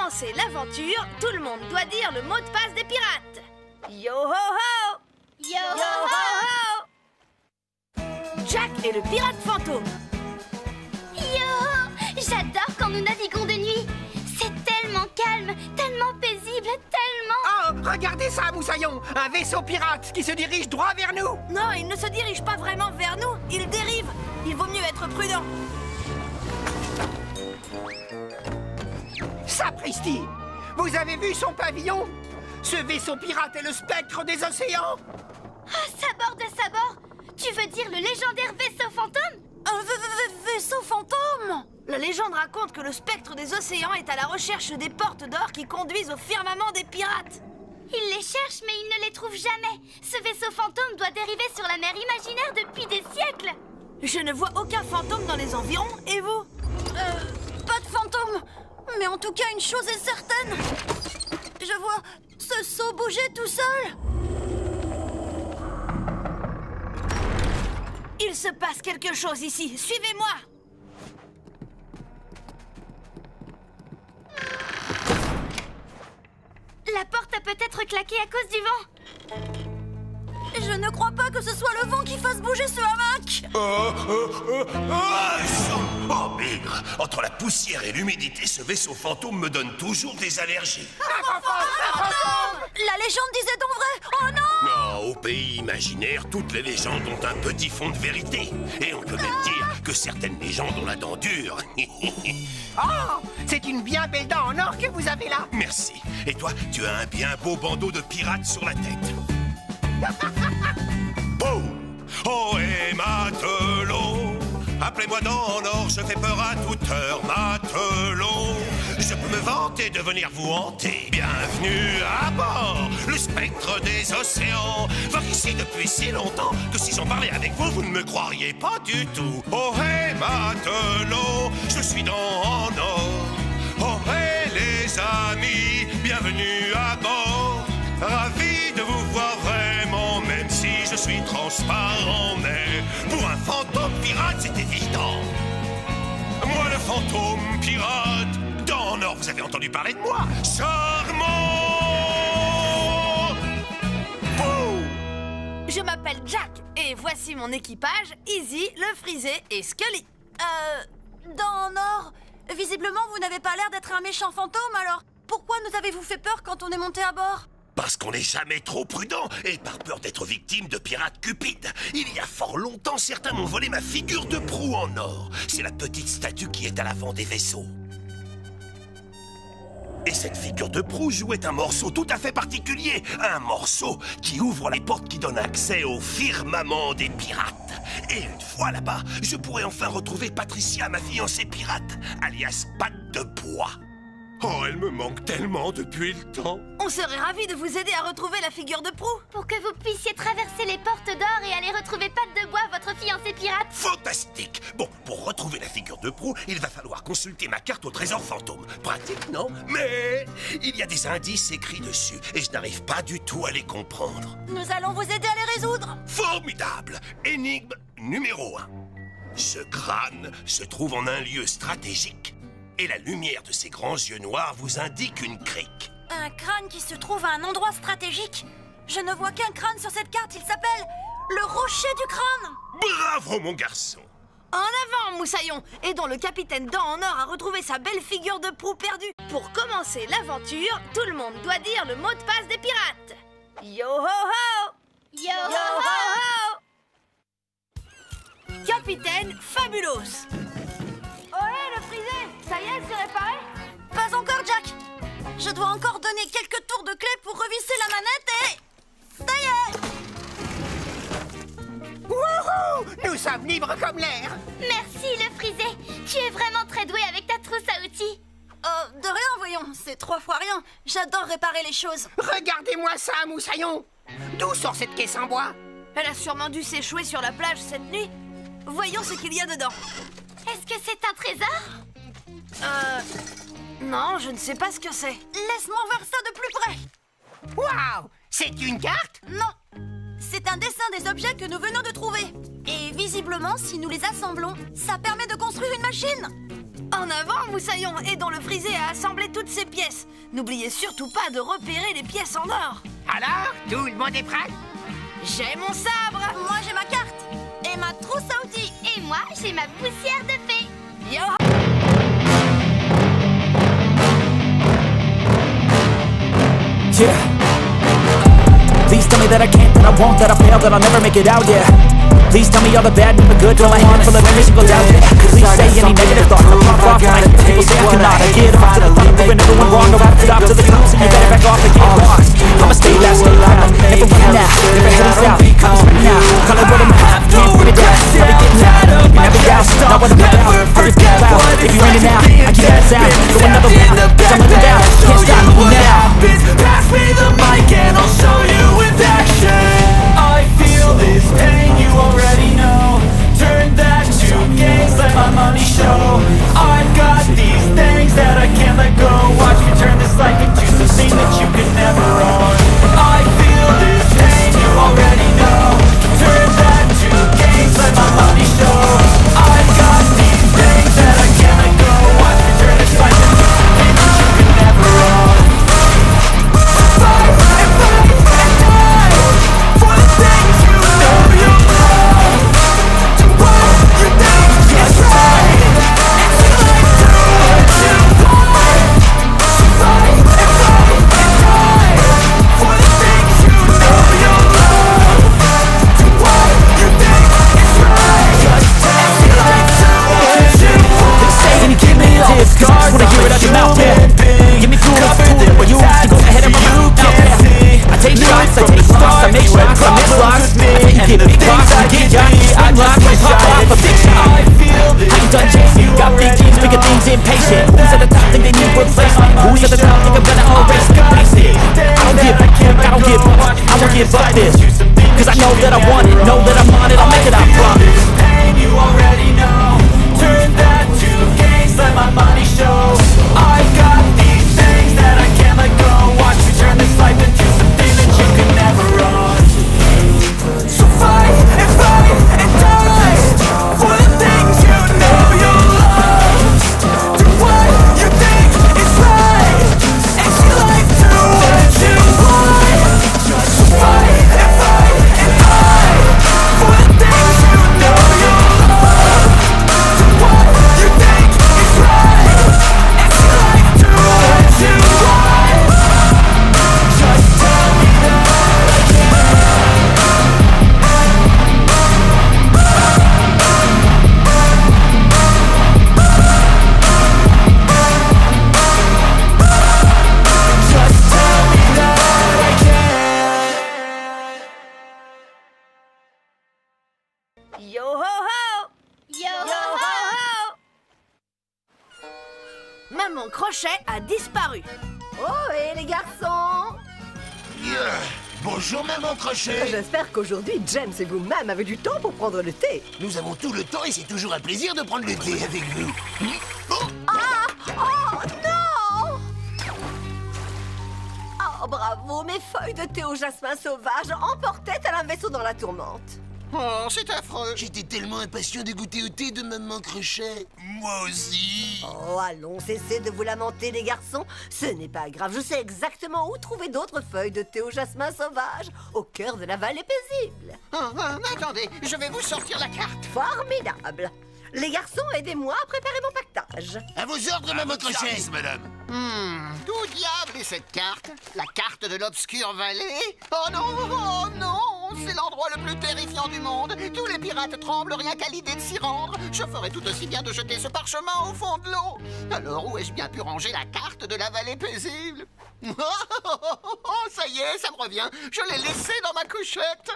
commencer l'aventure, tout le monde doit dire le mot de passe des pirates. Yo ho ho! Yo Yo ho ho! Jack est le pirate fantôme. Yo! J'adore quand nous naviguons de nuit. C'est tellement calme, tellement paisible, tellement... Oh, regardez ça, Moussaillon! Un vaisseau pirate qui se dirige droit vers nous! Non, il ne se dirige pas vraiment vers nous, il dérive. Il vaut mieux être prudent. Sapristi! Vous avez vu son pavillon? Ce vaisseau pirate est le spectre des océans! Ah, sabord de sabord! Tu veux dire le légendaire vaisseau fantôme? Un vaisseau fantôme! La légende raconte que le spectre des océans est à la recherche des portes d'or qui conduisent au firmament des pirates. Il les cherche, mais il ne les trouve jamais. Ce vaisseau fantôme doit dériver sur la mer imaginaire depuis des siècles. Je ne vois aucun fantôme dans les environs, et vous? Pas de fantôme. Mais en tout cas, une chose est certaine. Je vois ce seau bouger tout seul. Il se passe quelque chose ici, suivez-moi! La porte a peut-être claqué à cause du vent. Je ne crois pas que ce soit le vent qui fasse bouger ce hamac. Oh, bigre! Entre la poussière et l'humidité, ce vaisseau fantôme me donne toujours des allergies. La légende disait donc vrai. Oh non! Non, au pays imaginaire, toutes les légendes ont un petit fond de vérité. Et on peut même dire que certaines légendes ont la dent dure. Oh! C'est une bien belle dent en or que vous avez là! Merci. Et toi, tu as un bien beau bandeau de pirate sur la tête. Boum! Oh, et matelot! Appelez-moi dans l'or, je fais peur à toute heure, matelot. Je peux me vanter de venir vous hanter. Bienvenue à bord, le spectre des océans. Voir ici depuis si longtemps que si j'en parlais avec vous, vous ne me croiriez pas du tout. Oh, hey, matelot, je suis dans en or. Oh, hey, les amis, bienvenue à bord. Ravi de vous voir vraiment, même si je suis transparent. Mais pour un fantôme pirate, c'est évident. Moi, le fantôme pirate, dans l'or, vous avez entendu parler de moi? Charmant! Bouh! Je m'appelle Jack, et voici mon équipage, Izzy, le frisé et Scully. Dans Nord, visiblement vous n'avez pas l'air d'être un méchant fantôme, alors pourquoi nous avez-vous fait peur quand on est monté à bord? Parce qu'on n'est jamais trop prudent et par peur d'être victime de pirates cupides. Il y a fort longtemps, certains m'ont volé ma figure de proue en or. C'est la petite statue qui est à l'avant des vaisseaux. Et cette figure de proue jouait un morceau tout à fait particulier. Un morceau qui ouvre les portes qui donnent accès au firmament des pirates. Et une fois là-bas, je pourrais enfin retrouver Patricia, ma fiancée pirate, alias Patte de Bois. Oh, elle me manque tellement depuis le temps. On serait ravis de vous aider à retrouver la figure de proue. Pour que vous puissiez traverser les portes d'or et aller retrouver Patte de Bois, votre fiancé pirate. Fantastique! Bon, pour retrouver la figure de proue, il va falloir consulter ma carte au trésor fantôme. Pratique, non? Mais il y a des indices écrits dessus et je n'arrive pas du tout à les comprendre. Nous allons vous aider à les résoudre. Formidable! Énigme numéro 1. Ce crâne se trouve en un lieu stratégique. Et la lumière de ses grands yeux noirs vous indique une crique. Un crâne qui se trouve à un endroit stratégique. Je ne vois qu'un crâne sur cette carte, il s'appelle le rocher du crâne. Bravo, mon garçon! En avant, Moussaillon! Aidons le capitaine Dent en or à retrouver sa belle figure de proue perdue. Pour commencer l'aventure, tout le monde doit dire le mot de passe des pirates. Yo ho ho! Yo Yo ho ho! Capitaine Fabulos! Ohé, le frisé! Ça y est, c'est réparé? Pas encore, Jack. Je dois encore donner quelques tours de clé pour revisser la manette et... ça y est! Wouhou! Nous sommes libres comme l'air! Merci, le frisé. Tu es vraiment très doué avec ta trousse à outils. De rien, voyons. C'est 3 fois rien. J'adore réparer les choses. Regardez-moi ça, Moussaillon! D'où sort cette caisse en bois? Elle a sûrement dû s'échouer sur la plage cette nuit. Voyons ce qu'il y a dedans. Est-ce que c'est un trésor? Non, je ne sais pas ce que c'est. Laisse-moi voir ça de plus près. Waouh! C'est une carte? Non. C'est un dessin des objets que nous venons de trouver. Et visiblement, si nous les assemblons, ça permet de construire une machine. En avant, Moussaillon, aidons le frisé à assembler toutes ces pièces. N'oubliez surtout pas de repérer les pièces en or. Alors, tout le monde est prêt? J'ai mon sabre. Moi, j'ai ma carte. Et ma trousse à outils. Et moi, j'ai ma poussière de fée. Yo. Yeah. Please tell me that I can't, that I won't, that I fail, that I'll never make it out, yeah. Please tell me all the bad, never good, till my hand full of every single doubt, yeah. Please say any negative thoughts, I pop off when I hear people say I cannot. I get off to the thought of proving everyone wrong, no have to stop to the cops, and you better back off and get lost. I'ma stay loud, never running out, never heading south, I'ma spin now, call it what I'm at, can't put it down, I'll be getting out, you can have it out, not what I'm about, I just get loud, if you're in it now, I keep it sound, go another round, cause I'm living down, can't stop me now. Pass me the mic and I'll show you with action. I feel this pain, you already know. Turn that to gains, let my money show. I've got these things that I can't let go. Watch me turn this life into something that you could never own. I feel this pain, you already know. Turn that to gains, let my money show. I've got these things that I can't let go. Watch me turn this life into something that you could never own. Impatient. Who's at the top think they need replacement? Who's at the top think I'm gonna erase the basic? I don't give up, I won't give up this. Cause I know that I want it, know that I'm on it, I'll make it, I promise. Pain, you already know. Turn that to gains, let my money show. I got these things that I can't let go. Watch me turn this life into something that you can never own. So fight and die for the things you know you love. Do what you think is right, and see life do what you want. So fight and die for the things you know you love. Do what you think is right, and see life do what you want. Just tell me that I can. Just tell me that I can. Yo ho ho. Yo, Yo ho ho. Maman Crochet a disparu. Oh, et les garçons! Bonjour, maman Crochet. J'espère qu'aujourd'hui, James et vous-même avez du temps pour prendre le thé. Nous avons tout le temps et c'est toujours un plaisir de prendre le thé avec vous. Oh non! Oh, bravo, mes feuilles de thé au jasmin sauvage emportaient tel un vaisseau dans la tourmente. Oh, c'est affreux. J'étais tellement impatient de goûter au thé de maman Crochet. Moi aussi. Oh, allons, cessez de vous lamenter, les garçons. Ce n'est pas grave, je sais exactement où trouver d'autres feuilles de thé au jasmin sauvage, au cœur de la vallée paisible. Attendez, je vais vous sortir la carte. Formidable. Les garçons, aidez-moi à préparer mon pactage. À vos ordres, maman Crochet. Madame. D'où diable est cette carte? La carte de l'obscure vallée? Oh non, c'est l'endroit le plus terrifiant du monde. Tous les pirates tremblent rien qu'à l'idée de s'y rendre. Je ferais tout aussi bien de jeter ce parchemin au fond de l'eau. Alors où ai-je bien pu ranger la carte de la vallée paisible? Ça y est, ça me revient. Je l'ai laissée dans ma couchette.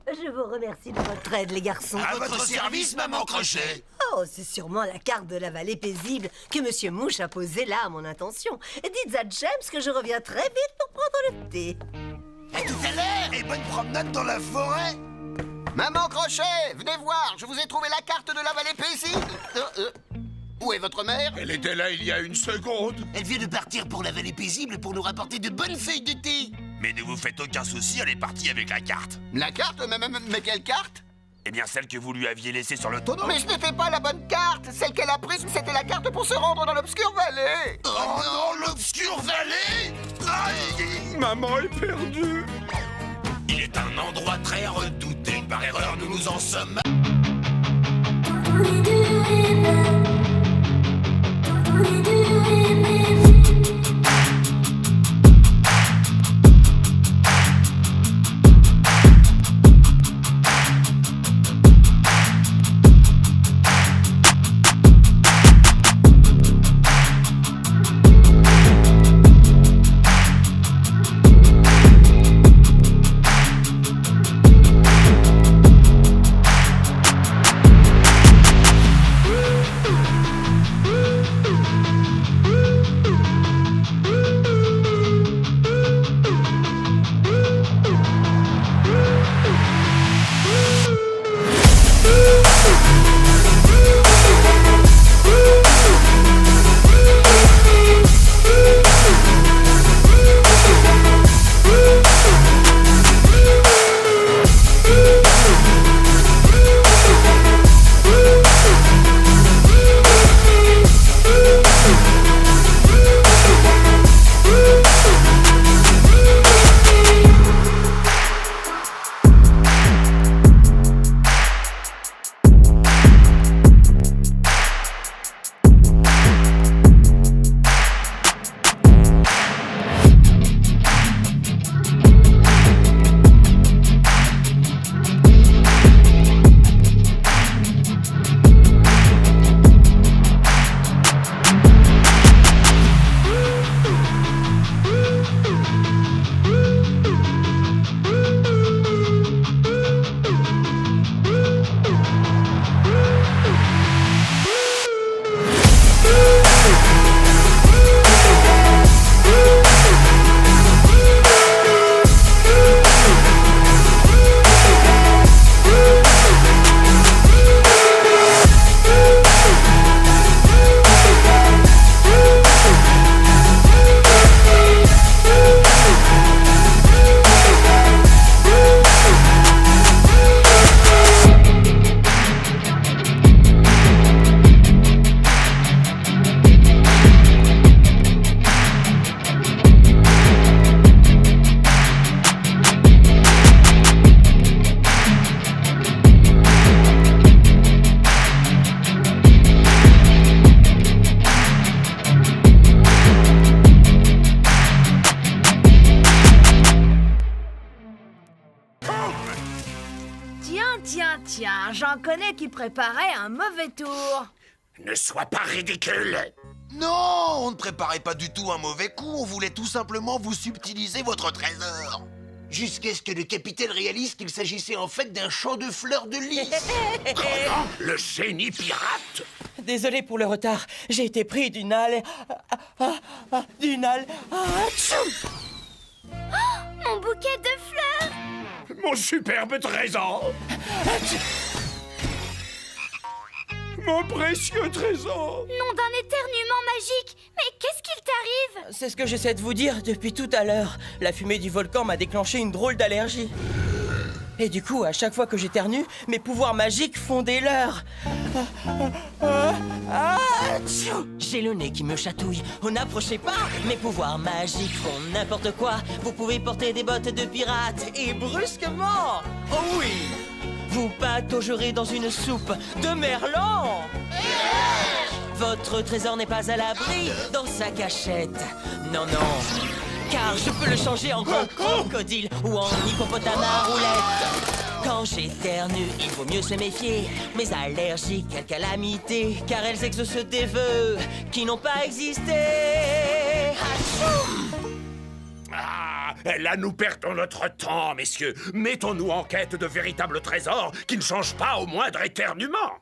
Je vous remercie de votre aide, les garçons. À votre service, maman Crochet. Oh, c'est sûrement la carte de la vallée paisible que Monsieur Mouche a posée là à mon intention. Dites à James que je reviens très vite pour prendre le thé. À tout à l'heure et bonne promenade dans la forêt. Maman Crochet, venez voir, je vous ai trouvé la carte de la vallée paisible. Où est votre mère? Elle était là il y a une seconde. Elle vient de partir pour la vallée paisible pour nous rapporter de bonnes feuilles de thé. Mais ne vous faites aucun souci, elle est partie avec la carte. La carte? Mais quelle carte? Eh bien, celle que vous lui aviez laissée sur le tonneau. Mais ce n'était pas la bonne carte. Celle qu'elle a prise, c'était la carte pour se rendre dans l'Obscure Valley. Oh non, l'Obscure Valley! Aïe! Maman est perdue. Il est un endroit très redouté. Par erreur, nous nous en sommes... Tiens, j'en connais qui préparaient un mauvais tour. Ne sois pas ridicule! Non, on ne préparait pas du tout un mauvais coup. On voulait tout simplement vous subtiliser votre trésor. Jusqu'à ce que le capitaine réalise qu'il s'agissait en fait d'un champ de fleurs de lys. Comment? Le génie pirate? Désolé pour le retard. J'ai été pris d'une halle... d'une halle... Mon bouquet de fleurs! Mon superbe trésor! Mon précieux trésor! Nom d'un éternuement magique! Mais qu'est-ce qu'il t'arrive? C'est ce que j'essaie de vous dire depuis tout à l'heure. La fumée du volcan m'a déclenché une drôle d'allergie. Et du coup, à chaque fois que j'éternue, mes pouvoirs magiques font des leurres. J'ai le nez qui me chatouille. Oh, n'approchez pas! Mes pouvoirs magiques font n'importe quoi. Vous pouvez porter des bottes de pirate et brusquement, oh oui, vous pataugerez dans une soupe de merlan. Votre trésor n'est pas à l'abri dans sa cachette. Non, non, car je peux le changer en crocodile ou en hippopotame à roulettes. Quand j'éternue, il vaut mieux se méfier. Mes allergies, quelle calamité, car elles exaucent des vœux qui n'ont pas existé. Ah, là nous perdons notre temps, messieurs. Mettons-nous en quête de véritables trésors qui ne changent pas au moindre éternuement.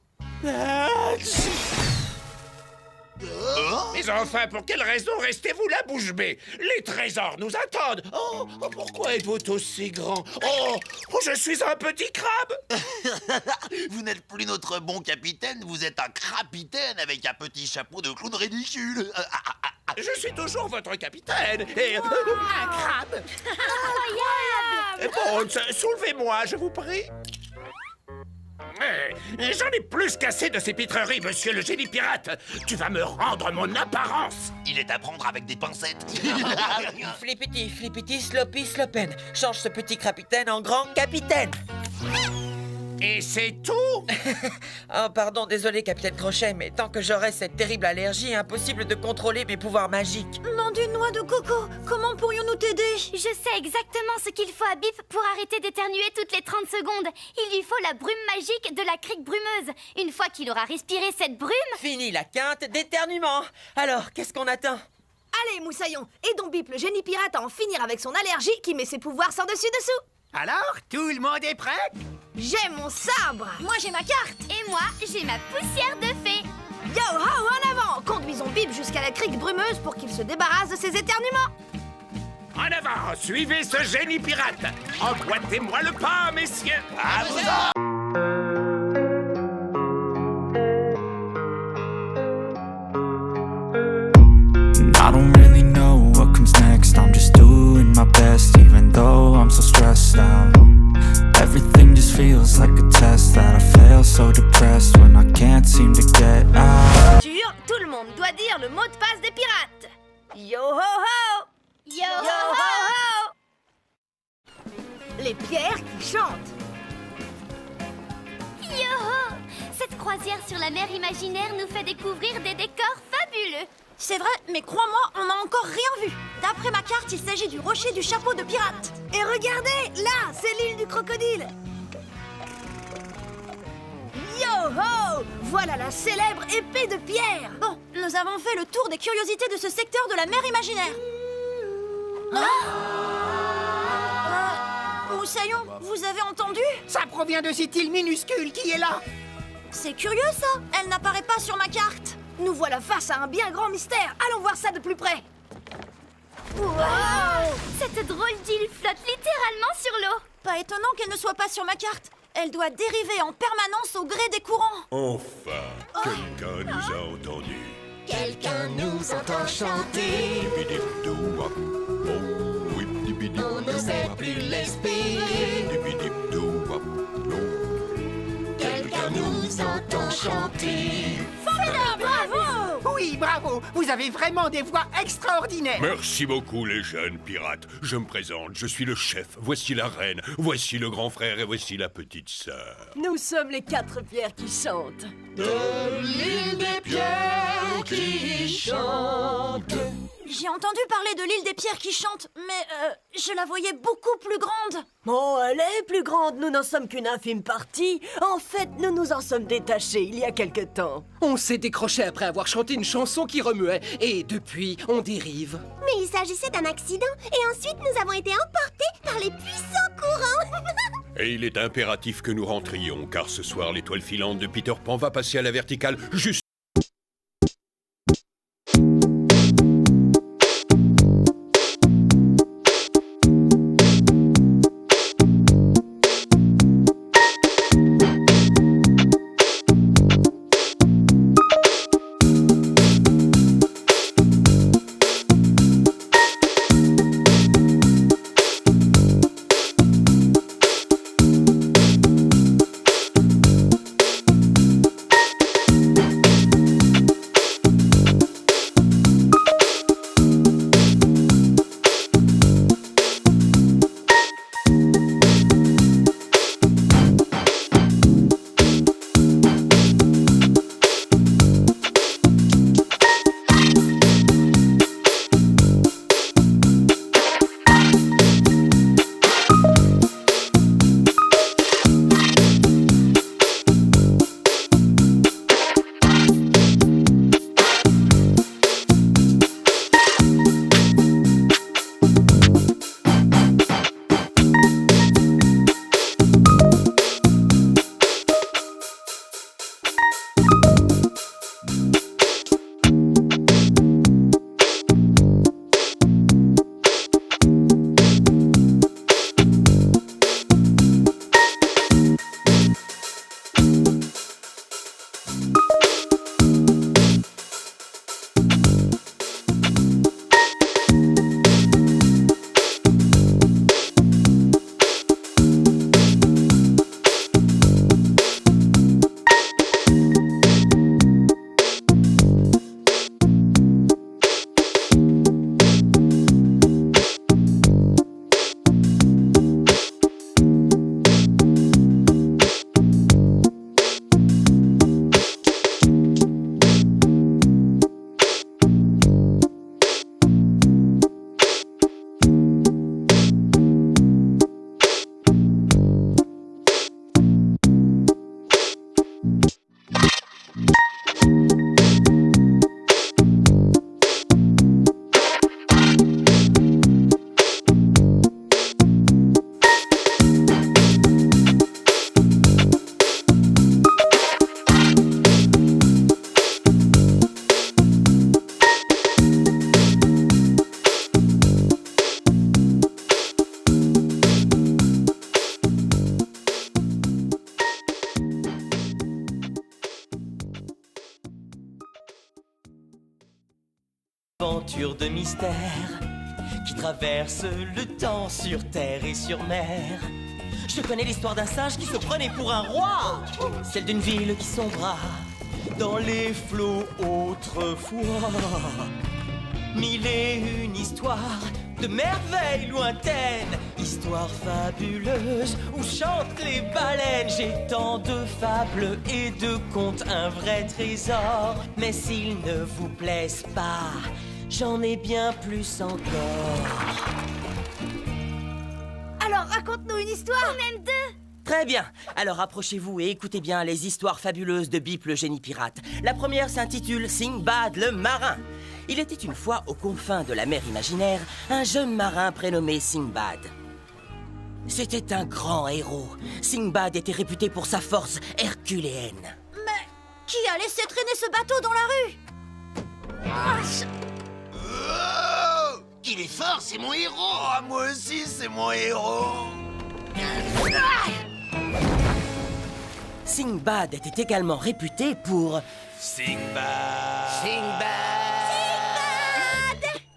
Mais enfin, pour quelle raison restez-vous là, bouche bée? Les trésors nous attendent. Oh, pourquoi êtes-vous aussi grand? Oh, je suis un petit crabe. Vous n'êtes plus notre bon capitaine, vous êtes un crapitaine avec un petit chapeau de clown ridicule. Je suis toujours votre capitaine et... un crabe. Incroyable! Bon, soulevez-moi, je vous prie. J'en ai plus qu'assez de ces pitreries, monsieur le génie pirate. Tu vas me rendre mon apparence. Il est à prendre avec des pincettes. Flippity, sloppy, slopen. Change ce petit capitaine en grand capitaine. Et c'est tout? Oh, pardon, désolé, capitaine Crochet, mais tant que j'aurai cette terrible allergie, impossible de contrôler mes pouvoirs magiques. Nom d'une noix de coco, comment pourrions-nous t'aider? Je sais exactement ce qu'il faut à Bip pour arrêter d'éternuer toutes les 30 secondes. Il lui faut la brume magique de la crique brumeuse. Une fois qu'il aura respiré cette brume... Fini la quinte d'éternuement. Alors, qu'est-ce qu'on attend? Allez, Moussaillon, aidons Bip le génie pirate à en finir avec son allergie qui met ses pouvoirs sans dessus-dessous. Alors, tout le monde est prêt? J'ai mon sabre. Moi j'ai ma carte. Et moi, j'ai ma poussière de fée. Yo-ho, en avant! Conduisons Bip jusqu'à la crique brumeuse pour qu'il se débarrasse de ses éternuements. En avant, suivez ce génie pirate. Emboîtez-moi le pas, messieurs. À vous autres. I don't really know what comes next. I'm just doing my best, even though I'm so stressed out. Everything just feels like a test that I fail, so depressed when I can't seem to get out. Tout le monde doit dire le mot de passe des pirates. Yo-ho-ho! Yo-ho-ho! Les pierres qui chantent. Yo-ho! Cette croisière sur la mer imaginaire nous fait découvrir des décors fabuleux. C'est vrai, mais crois-moi, on n'a encore rien vu. D'après ma carte, il s'agit du rocher du chapeau de pirate. Et regardez, là, c'est l'île du crocodile. Yo-ho! Voilà la célèbre épée de pierre. Bon, nous avons fait le tour des curiosités de ce secteur de la mer imaginaire. Moussaillon, vous avez entendu? Ça provient de cette île minuscule qui est là. C'est curieux ça, elle n'apparaît pas sur ma carte. Nous voilà face à un bien grand mystère. Allons voir ça de plus près. Wow! Cette drôle d'île flotte littéralement sur l'eau. Pas étonnant qu'elle ne soit pas sur ma carte. Elle doit dériver en permanence au gré des courants. Enfin, quelqu'un nous a entendus. Quelqu'un nous entend chanter. On ne sait plus l'espérer. Quelqu'un nous entend chanter. Bravo! Oui, bravo! Vous avez vraiment des voix extraordinaires. Merci beaucoup, les jeunes pirates. Je me présente, je suis le chef. Voici la reine, voici le grand frère et voici la petite sœur. Nous sommes les 4 pierres qui chantent. De l'île des pierres qui chante. J'ai entendu parler de l'île des pierres qui chante, mais je la voyais beaucoup plus grande. Oh, elle est plus grande, nous n'en sommes qu'une infime partie. En fait, nous nous en sommes détachés il y a quelque temps. On s'est décroché après avoir chanté une chanson qui remuait, et depuis, on dérive. Mais il s'agissait d'un accident, et ensuite nous avons été emportés par les puissants courants. Et il est impératif que nous rentrions, car ce soir, l'étoile filante de Peter Pan va passer à la verticale juste mystère qui traverse le temps sur terre et sur mer. Je connais l'histoire d'un singe qui se prenait pour un roi, celle d'une ville qui sombra dans les flots autrefois. Mille et une histoires de merveilles lointaines, histoires fabuleuses où chantent les baleines. J'ai tant de fables et de contes, un vrai trésor. Mais s'ils ne vous plaisent pas, j'en ai bien plus encore. Alors raconte-nous une histoire. Même deux. Très bien, alors approchez-vous et écoutez bien les histoires fabuleuses de Bip le génie pirate. La première s'intitule Sinbad le marin. Il était une fois aux confins de la mer imaginaire un jeune marin prénommé Sinbad. C'était un grand héros. Sinbad était réputé pour sa force herculéenne. Mais qui a laissé traîner ce bateau dans la rue? Oh, qu'il est fort, c'est mon héros. Oh, moi aussi, c'est mon héros. Sinbad était également réputé pour... Sinbad.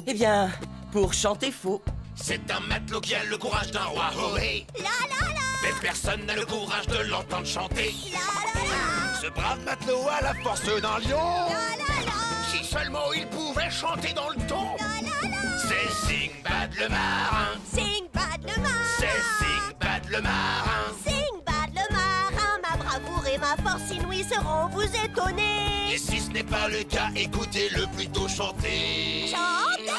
Eh bien, pour chanter faux. C'est un matelot qui a le courage d'un roi, oh hey. Mais personne n'a le courage de l'entendre chanter. Ce brave matelot a la force d'un lion. Si seulement il pouvait chanter dans le ton. C'est Sinbad le marin. Sinbad le marin. C'est Sinbad le marin. Sinbad le marin, ma bravoure et ma force inouïe seront vous étonner. Et si ce n'est pas le cas, écoutez-le plutôt chanter. Chantez!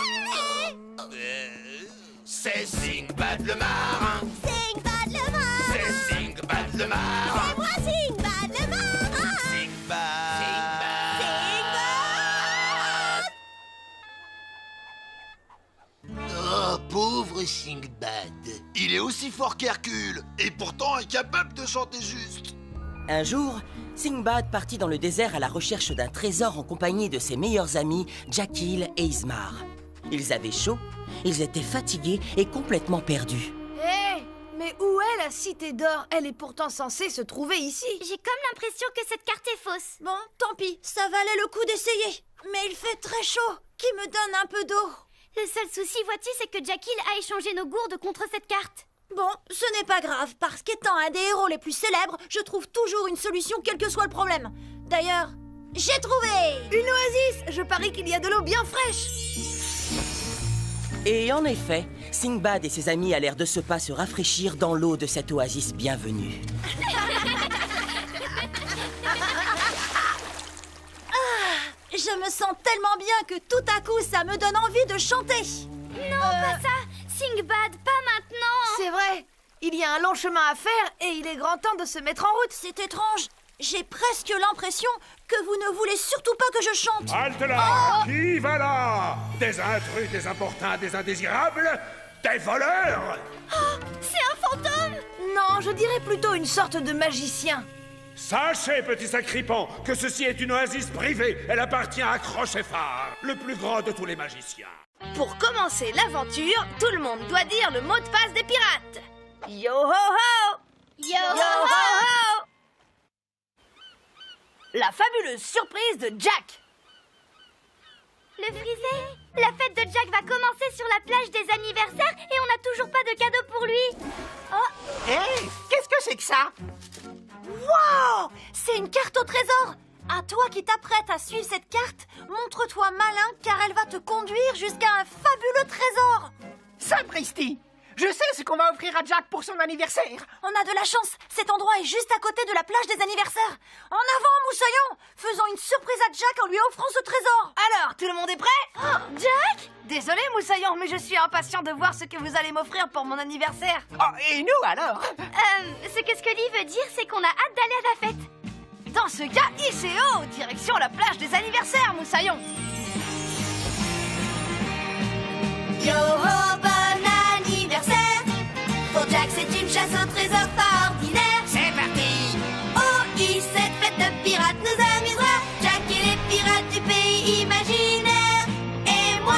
C'est Sinbad le marin. Sinbad le marin. C'est Sinbad le marin. C'est moi Sinbad le marin. Sinbad. Oh, pauvre Sinbad. Il est aussi fort qu'Hercule, et pourtant incapable de chanter juste. Un jour, Sinbad partit dans le désert à la recherche d'un trésor en compagnie de ses meilleurs amis, Jekyll et Ismar. Ils avaient chaud, ils étaient fatigués et complètement perdus. Hé, mais où est la cité d'or? Elle est pourtant censée se trouver ici. J'ai comme l'impression que cette carte est fausse. Bon, tant pis, ça valait le coup d'essayer. Mais il fait très chaud. Qui me donne un peu d'eau? Le seul souci, vois-tu, c'est que Jekyll a échangé nos gourdes contre cette carte. Bon, ce n'est pas grave, parce qu'étant un des héros les plus célèbres, je trouve toujours une solution quel que soit le problème. D'ailleurs, j'ai trouvé une oasis. Je parie qu'il y a de l'eau bien fraîche. Et en effet, Sinbad et ses amis allèrent de ce pas se rafraîchir dans l'eau de cette oasis bienvenue. Je me sens tellement bien que tout à coup, ça me donne envie de chanter. Non, pas ça. Sinbad, pas maintenant. C'est vrai. Il y a un long chemin à faire et il est grand temps de se mettre en route. C'est étrange. J'ai presque l'impression que vous ne voulez surtout pas que je chante. Halte là! Qui va là? Des intrus, des importuns, des indésirables? Des voleurs? Oh, c'est un fantôme! Non, je dirais plutôt une sorte de magicien. Sachez, petit sacripant, que ceci est une oasis privée. Elle appartient à Crochet-Phare, le plus grand de tous les magiciens. Pour commencer l'aventure, tout le monde doit dire le mot de passe des pirates. Yo ho ho! Yo Yo ho ho! La fabuleuse surprise de Jack. Le frisé? La fête de Jack va commencer sur la plage des anniversaires et on n'a toujours pas de cadeau pour lui. Oh! Hé! Qu'est-ce que c'est que ça? Wow! C'est une carte au trésor! À toi qui t'apprêtes à suivre cette carte, montre-toi malin car elle va te conduire jusqu'à un fabuleux trésor! Sapristi! Je sais ce qu'on va offrir à Jack pour son anniversaire. On a de la chance, cet endroit est juste à côté de la plage des anniversaires. En avant, Moussaillon! Faisons une surprise à Jack en lui offrant ce trésor. Alors, tout le monde est prêt? Oh, Jack? Désolé, Moussaillon, mais je suis impatient de voir ce que vous allez m'offrir pour mon anniversaire. Oh, et nous alors? Ce que Scully veut dire, c'est qu'on a hâte d'aller à la fête. Dans ce cas, ICO, direction la plage des anniversaires, Moussaillon. Yo ho, bon anniversaire! Pour Jack, c'est une chasse au trésor pas ordinaire. C'est parti! Oh, cette fête de pirates nous amusera. Jack et les pirates du pays imaginaire. Et moi!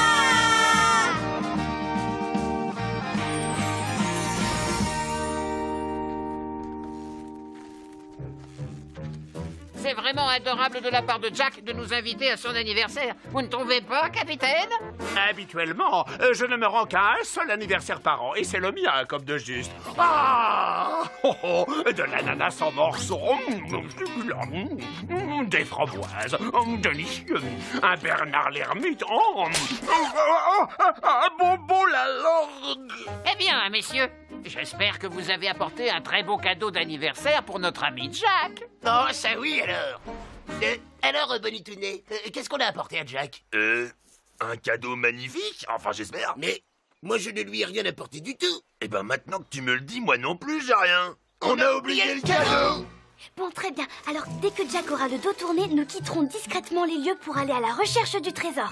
C'est vraiment adorable de la part de Jack de nous inviter à son anniversaire. Vous ne trouvez pas, capitaine? Habituellement, je ne me rends qu'à un seul anniversaire par an, et c'est le mien, comme de juste. Ah oh, oh, de l'ananas en morceaux, des framboises, délicieux, un Bernard l'ermite, un bonbon la langue. Eh bien, messieurs, j'espère que vous avez apporté un très beau cadeau d'anniversaire pour notre ami Jack. Oh, ça oui, alors. Alors, Bonitounet, qu'est-ce qu'on a apporté à Jack? Un cadeau magnifique, enfin j'espère. Mais moi, je ne lui ai rien apporté du tout. Eh ben maintenant que tu me le dis, moi non plus, j'ai rien. On a oublié le cadeau. Bon, très bien. Alors, dès que Jack aura le dos tourné, nous quitterons discrètement les lieux pour aller à la recherche du trésor.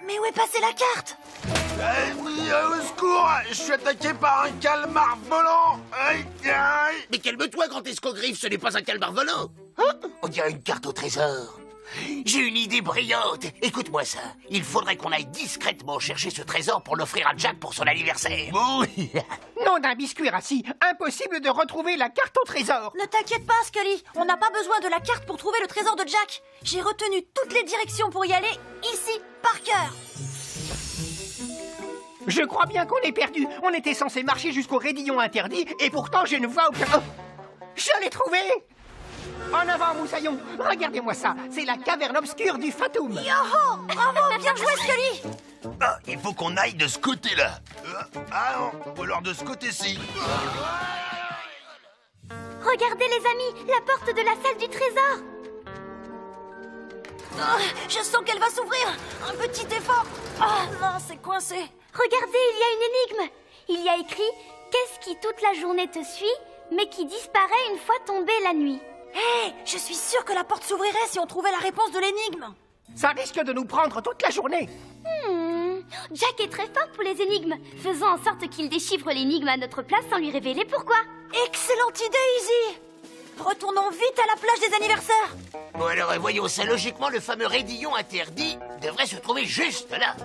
Mais où est passée la carte? Au secours, je suis attaqué par un calmar volant. Mais calme-toi, grand escogriffe, ce n'est pas un calmar volant. Hein? On dirait une carte au trésor. J'ai une idée brillante. Écoute-moi ça. Il faudrait qu'on aille discrètement chercher ce trésor pour l'offrir à Jack pour son anniversaire. Oui. Nom d'un biscuit rassis, impossible de retrouver la carte au trésor. Ne t'inquiète pas, Scully. On n'a pas besoin de la carte pour trouver le trésor de Jack. J'ai retenu toutes les directions pour y aller, ici, par cœur. Je crois bien qu'on est perdu. On était censé marcher jusqu'au raidillon interdit, et pourtant je ne vois aucun... Oh, je l'ai trouvé! En avant, Moussaillon! Regardez-moi ça, c'est la caverne obscure du Fatoum! Yoho! Bravo, bien joué, Scully! Ah, il faut qu'on aille de ce côté-là. Ah non, ou alors de ce côté-ci. Regardez, les amis, la porte de la salle du trésor! Oh, je sens qu'elle va s'ouvrir! Un petit effort! Ah, non, c'est coincé! Regardez, il y a une énigme! Il y a écrit « Qu'est-ce qui toute la journée te suit, mais qui disparaît une fois tombée la nuit ?» Hé, je suis sûre que la porte s'ouvrirait si on trouvait la réponse de l'énigme. Ça risque de nous prendre toute la journée. Jack est très fort pour les énigmes. Faisons en sorte qu'il déchiffre l'énigme à notre place sans lui révéler pourquoi. Excellente idée, Izzy. Retournons vite à la plage des anniversaires. Bon alors, voyons ça. Logiquement, le fameux raidillon interdit devrait se trouver juste là.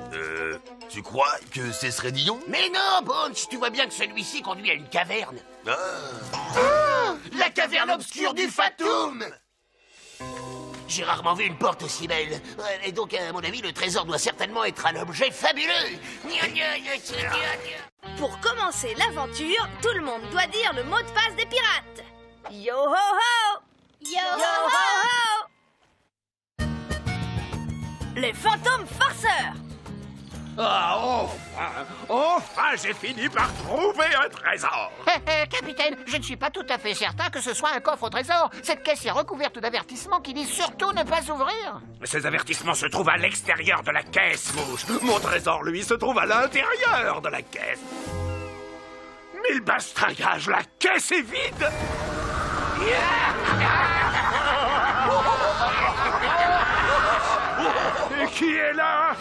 Tu crois que c'est ce raidillon? Mais non, Bones, tu vois bien que celui-ci conduit à une caverne. La caverne obscure du Fatoum. J'ai rarement vu une porte aussi belle. Et donc, à mon avis, le trésor doit certainement être un objet fabuleux. Pour commencer l'aventure, tout le monde doit dire le mot de passe des pirates. Yo ho ho! Yo ho ho! Les fantômes farceurs! Ah, enfin, j'ai fini par trouver un trésor. Capitaine, je ne suis pas tout à fait certain que ce soit un coffre au trésor. Cette caisse est recouverte d'avertissements qui disent surtout ne pas ouvrir. Ces avertissements se trouvent à l'extérieur de la caisse, Mouche. Mon trésor, lui, se trouve à l'intérieur de la caisse. Mille bastingages, la caisse est vide. Et qui est là?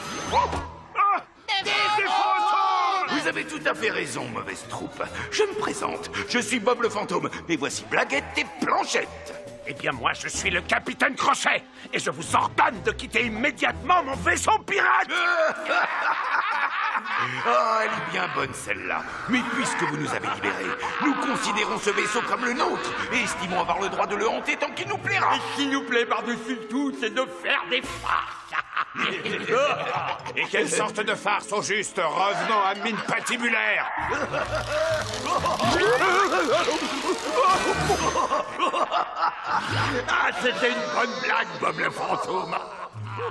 Des fantômes! Vous avez tout à fait raison, mauvaise troupe. Je me présente, je suis Bob le fantôme, et voici Blaguette et Planchette. Eh bien, moi, je suis le capitaine Crochet, et je vous ordonne de quitter immédiatement mon vaisseau pirate. Oh, elle est bien bonne, celle-là. Mais puisque vous nous avez libérés, nous considérons ce vaisseau comme le nôtre, et estimons avoir le droit de le hanter tant qu'il nous plaira. Et ce qui nous plaît par-dessus tout, c'est de faire des farces. Et quelle sorte de farce au juste? Revenons à mine patibulaire. Ah, c'était une bonne blague, Bob le fantôme.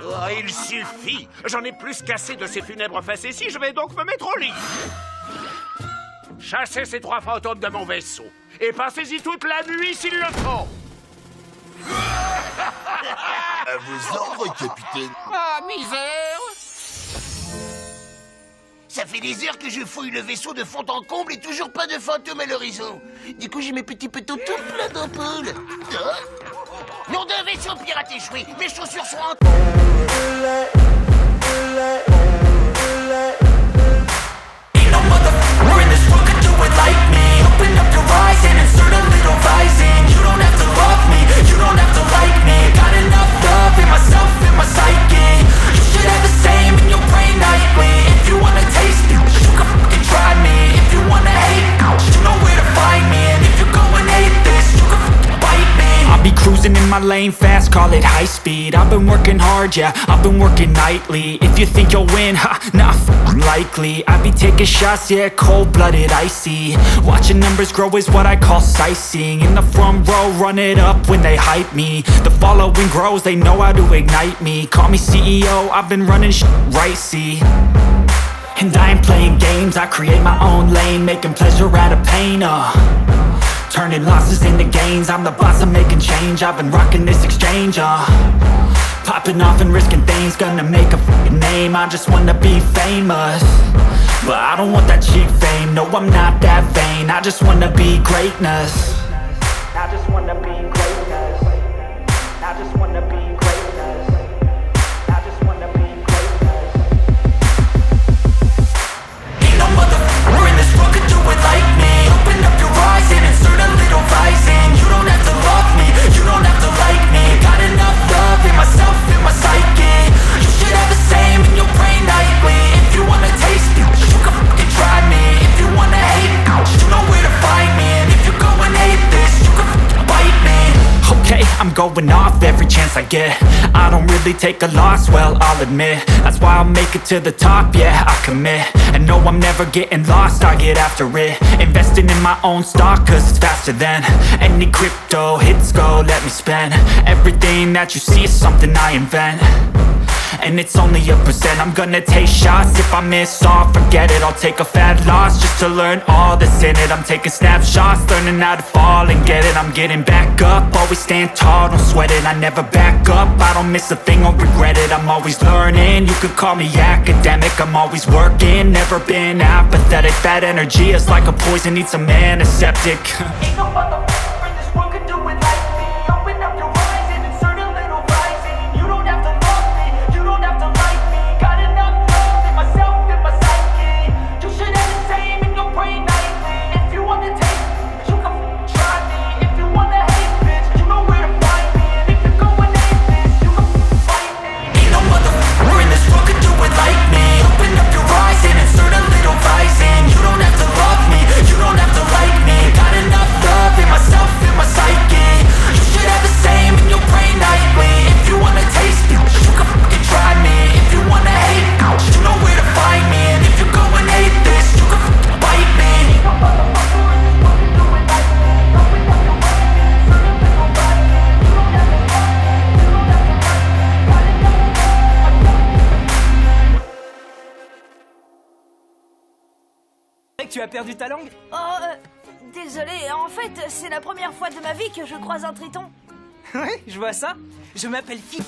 Oh, il suffit. J'en ai plus qu'assez de ces funèbres facéties. Je vais donc me mettre au lit. Chassez ces trois fantômes de mon vaisseau. Et passez-y toute la nuit s'il le faut. À vos ordres, capitaine. Ah, misère! Ça fait des heures que je fouille le vaisseau de fond en comble et toujours pas de fantôme à l'horizon. Du coup, j'ai mes petits pétos tout pleins d'ampoules. Nom d'un vaisseau pirate échoué. Mes chaussures sont en... cruising in my lane fast, call it high speed. I've been working hard, yeah, I've been working nightly. If you think you'll win, ha, not likely. I be taking shots, yeah, cold-blooded, icy. Watching numbers grow is what I call sightseeing. In the front row, run it up when they hype me. The following grows, they know how to ignite me. Call me CEO, I've been running right, see. And I ain't playing games, I create my own lane, making pleasure out of pain, turning losses into gains, I'm the boss, I'm making change. I've been rocking this exchange, popping off and risking things, gonna make a f***ing name. I just wanna be famous, but I don't want that cheap fame. No, I'm not that vain, I just wanna be greatness. I just wanna be greatness. I just wanna be greatness. I just wanna be greatness. Ain't no motherfucker in this world could do it like me. Open up your eyes and insert a little rising. You don't have to love me, you don't have to like me. Got enough love in myself, in my psyche. You should have the same in your brain nightly. If you wanna taste me, you can fucking try me. If you wanna hate me, you know where to find me. And if you go and hate this, you can fucking bite me. Okay, I'm going off every chance I get. I don't really take a loss, well, I'll admit. That's why I'll make it to the top, yeah, I commit. And no, I'm never getting lost, I get after it. Investing in my own stock, cause it's faster than any crypto hits go, let me spend. Everything that you see is something I invent, and it's only a percent. I'm gonna take shots, if I miss all, forget it. I'll take a fat loss just to learn all that's in it. I'm taking snapshots, learning how to fall and get it. I'm getting back up, always stand tall, don't sweat it. I never back up, I don't miss a thing or regret it. I'm always learning, you could call me academic. I'm always working, never been apathetic. That energy is like a poison, needs some antiseptic. Ain't no motherfucker in this world could do it like me. Open up your eyes and insert a little rising. You don't have to love me, you don't have to like me. Got enough love in myself, in my psyche. You should have the same in your brain nightly. If you wanna taste me, you can try me. If you wanna hate bitch, you know where to find me. And if you go and hate this, you can fight me. Ain't no motherfucker in this world could do it like me. Open up your eyes and insert a little rising. You don't have to love me, you don't have to like me. Got enough love in myself, in my psyche. You should have the same in your brain nightly. If you wanna taste me, you can fucking try me. If you wanna hate me, you know where to find me. And if you go and hate this, you can fucking bite me. Ain't no motherfucker in this world can do it like me. Open up your eyes and insert a little rising. You don't have to love me, you don't have to like me. Got enough love. Tu as perdu ta langue? Désolé, en fait, c'est la première fois de ma vie que je croise un triton. Ouais, je vois ça. Je m'appelle Fi.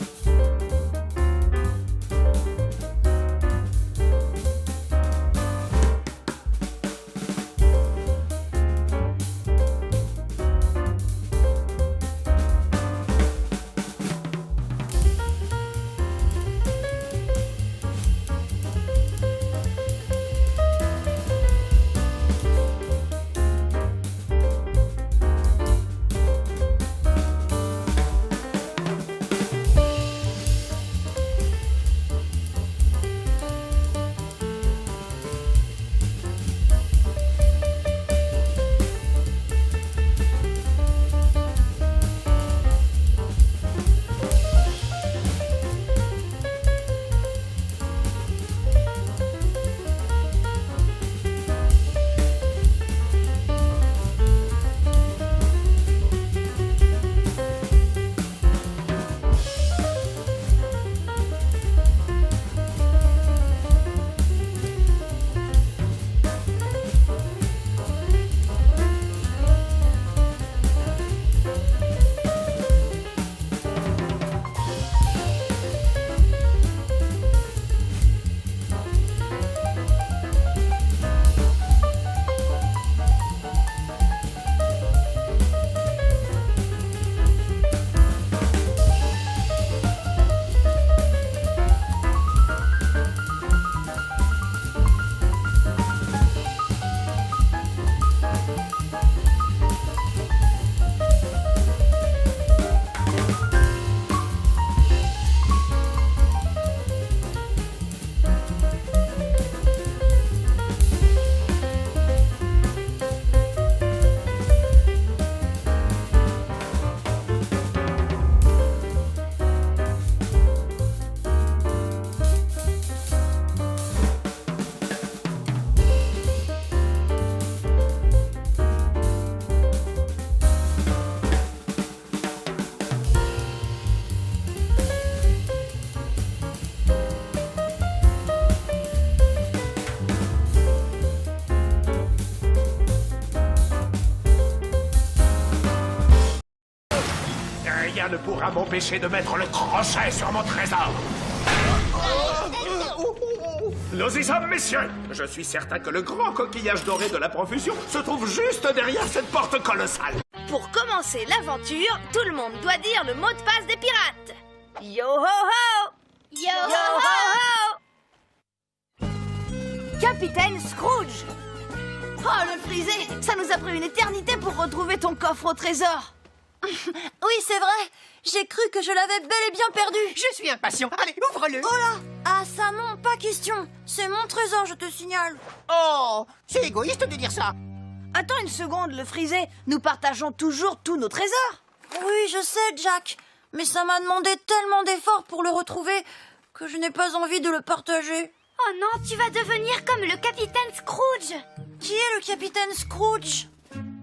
ne pourra m'empêcher de mettre le crochet sur mon trésor. Nous y sommes, messieurs. Je suis certain que le grand coquillage doré de la profusion se trouve juste derrière cette porte colossale. Pour commencer l'aventure, tout le monde doit dire le mot de passe des pirates. Yo ho ho! Yo ho ho! Capitaine Scrooge! Oh, le frisé! Ça nous a pris une éternité pour retrouver ton coffre au trésor! Oui, c'est vrai. J'ai cru que je l'avais bel et bien perdu. Je suis impatient. Allez, ouvre-le. Oh là! Ah, ça non, pas question. C'est mon trésor, je te signale. Oh, c'est égoïste de dire ça. Attends une seconde, le frisé. Nous partageons toujours tous nos trésors. Oui, je sais, Jack. Mais ça m'a demandé tellement d'efforts pour le retrouver que je n'ai pas envie de le partager. Oh non, tu vas devenir comme le capitaine Scrooge. Qui est le capitaine Scrooge?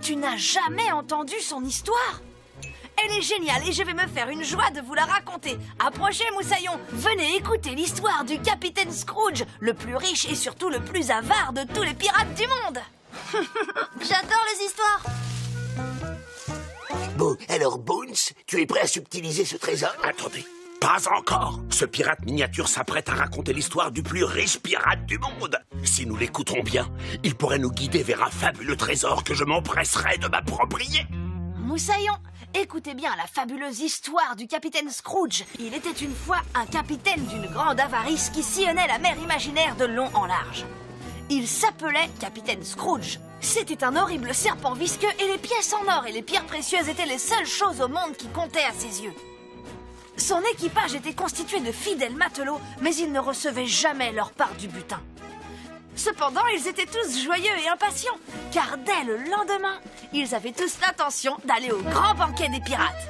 Tu n'as jamais entendu son histoire? Elle est géniale et je vais me faire une joie de vous la raconter. Approchez, Moussaillon. Venez écouter l'histoire du capitaine Scrooge, le plus riche et surtout le plus avare de tous les pirates du monde. J'adore les histoires. Bon, alors Bones, tu es prêt à subtiliser ce trésor? Attendez, pas encore. Ce pirate miniature s'apprête à raconter l'histoire du plus riche pirate du monde. Si nous l'écoutons bien, il pourrait nous guider vers un fabuleux trésor que je m'empresserai de m'approprier. Moussaillon, écoutez bien la fabuleuse histoire du capitaine Scrooge. Il était une fois un capitaine d'une grande avarice qui sillonnait la mer imaginaire de long en large. Il s'appelait capitaine Scrooge. C'était un horrible serpent visqueux et les pièces en or et les pierres précieuses étaient les seules choses au monde qui comptaient à ses yeux. Son équipage était constitué de fidèles matelots, mais ils ne recevaient jamais leur part du butin. Cependant, ils étaient tous joyeux et impatients, car dès le lendemain, ils avaient tous l'intention d'aller au grand banquet des pirates.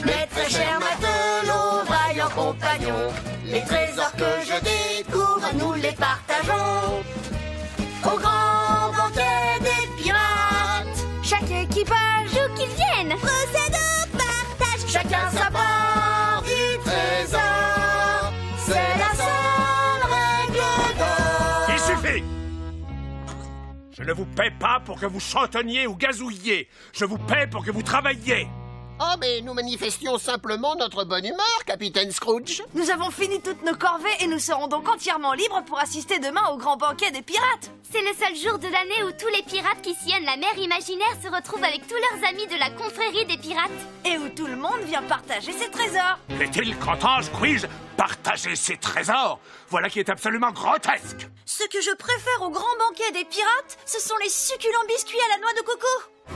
Mes très chers matelots, vaillants compagnons, les trésors que je découvre, nous les partageons. Au grand banquet des pirates, chaque équipage, d'où qu'ils viennent, procède au partage. chacun sa part du trésor. C'est la seule règle d'or. Il suffit! Je ne vous paie pas pour que vous chantonniez ou gazouilliez. Je vous paie pour que vous travailliez. Oh, mais nous manifestions simplement notre bonne humeur, capitaine Scrooge. Nous avons fini toutes nos corvées et nous serons donc entièrement libres pour assister demain au grand banquet des pirates. C'est le seul jour de l'année où tous les pirates qui sillonnent la mer imaginaire se retrouvent avec tous leurs amis de la confrérie des pirates. Et où tout le monde vient partager ses trésors. Est-il qu'entends, Squeeze, partager ses trésors? Voilà qui est absolument grotesque. Ce que je préfère au grand banquet des pirates, ce sont les succulents biscuits à la noix de coco.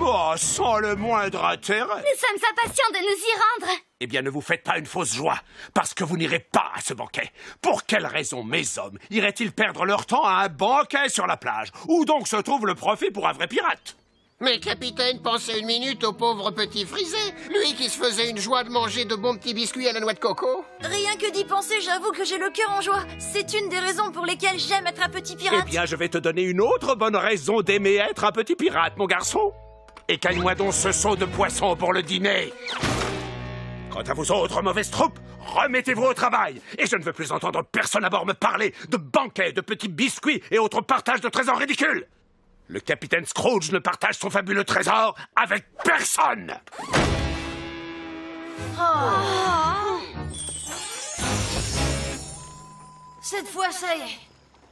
Oh, sans le moindre intérêt. Nous sommes impatients de nous y rendre. Eh bien, ne vous faites pas une fausse joie, parce que vous n'irez pas à ce banquet. Pour quelle raison mes hommes iraient-ils perdre leur temps à un banquet sur la plage? Où donc se trouve le profit pour un vrai pirate? Mais capitaine, pensez une minute au pauvre petit frisé, lui qui se faisait une joie de manger de bons petits biscuits à la noix de coco. Rien que d'y penser, j'avoue que j'ai le cœur en joie. C'est une des raisons pour lesquelles j'aime être un petit pirate. Eh bien, je vais te donner une autre bonne raison d'aimer être un petit pirate, mon garçon. Écaille-moi donc ce seau de poisson pour le dîner. Quant à vous autres mauvaises troupes, remettez-vous au travail. Et je ne veux plus entendre personne à bord me parler de banquets, de petits biscuits et autres partages de trésors ridicules. Le capitaine Scrooge ne partage son fabuleux trésor avec personne. Cette fois, ça y est.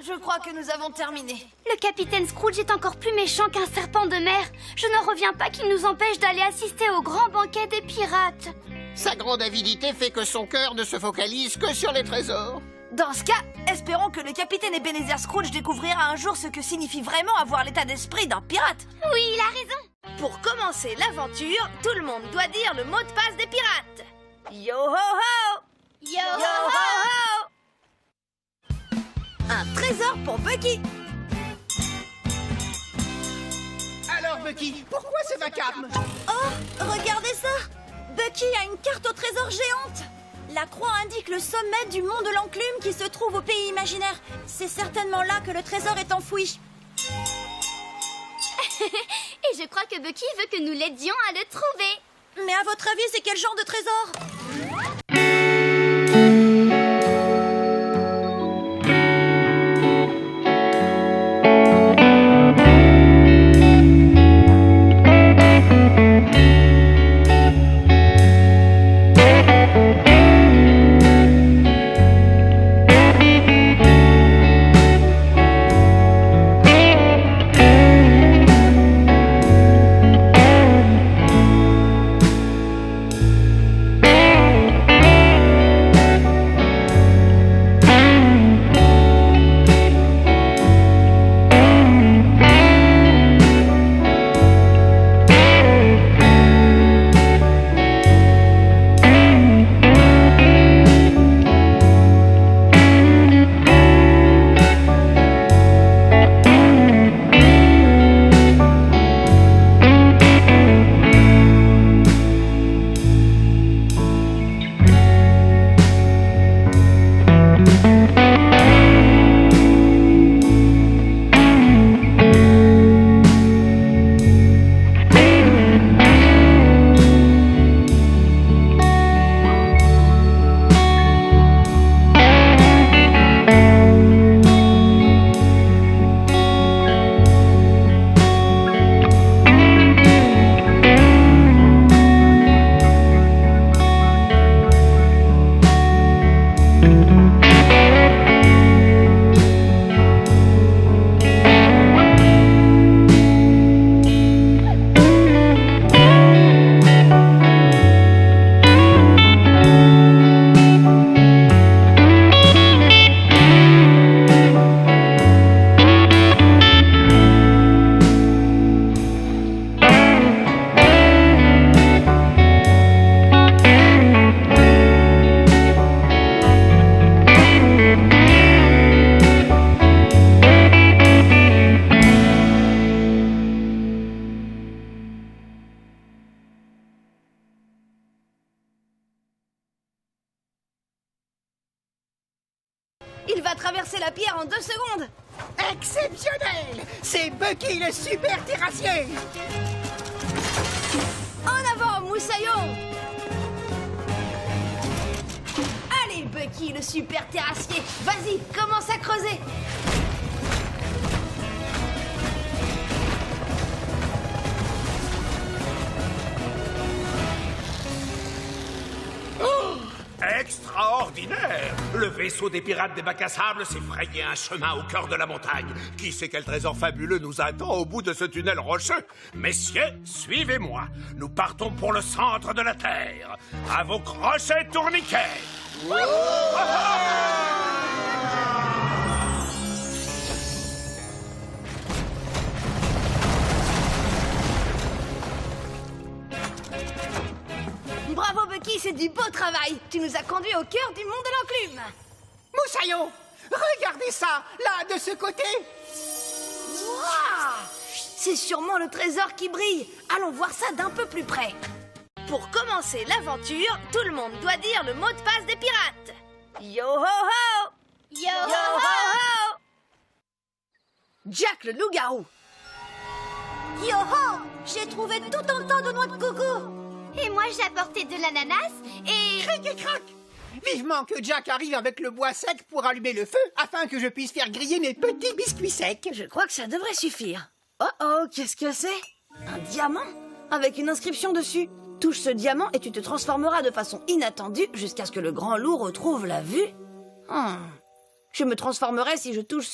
Je crois que nous avons terminé. Le capitaine Scrooge est encore plus méchant qu'un serpent de mer. Je n'en reviens pas qu'il nous empêche d'aller assister au grand banquet des pirates. Sa grande avidité fait que son cœur ne se focalise que sur les trésors. Dans ce cas, espérons que le capitaine Ebenezer Scrooge découvrira un jour ce que signifie vraiment avoir l'état d'esprit d'un pirate. Oui, il a raison. Pour commencer l'aventure, tout le monde doit dire le mot de passe des pirates. Yo ho ho! Yo ho ho! Un trésor pour Bucky. Alors, Bucky, pourquoi ce vacarme? Oh, regardez ça! Bucky a une carte au trésor géante. La croix indique le sommet du mont de l'Enclume qui se trouve au pays imaginaire. C'est certainement là que le trésor est enfoui. Et je crois que Bucky veut que nous l'aidions à le trouver. Mais à votre avis, c'est quel genre de trésor? renverser la pierre en 2 secondes. Exceptionnel! C'est Bucky le super terrassier! En avant, Moussaillon! Allez, Bucky, le super terrassier! Vas-y, commence à creuser! Extraordinaire! Le vaisseau des pirates des bacs à sable s'est frayé un chemin au cœur de la montagne. Qui sait quel trésor fabuleux nous attend au bout de ce tunnel rocheux? Messieurs, suivez-moi. Nous partons pour le centre de la Terre. À vos crochets tourniquets! Bravo, Bucky, c'est du beau travail! Tu nous as conduits au cœur du monde de l'enclume! Moussaillon, regardez ça, là, de ce côté! Waouh! C'est sûrement le trésor qui brille! Allons voir ça d'un peu plus près! Pour commencer l'aventure, tout le monde doit dire le mot de passe des pirates! Yo ho ho! Yo ho ho! Jack le loup-garou! Yo ho! J'ai trouvé tout un tas de noix de coco! Et moi, j'ai apporté de l'ananas et... Cric et crac! Vivement que Jack arrive avec le bois sec pour allumer le feu, afin que je puisse faire griller mes petits biscuits secs. Je crois que ça devrait suffire. Oh oh, qu'est-ce que c'est? Un diamant? Avec une inscription dessus. Touche ce diamant et tu te transformeras de façon inattendue jusqu'à ce que le grand loup retrouve la vue. Je me transformerai si je touche...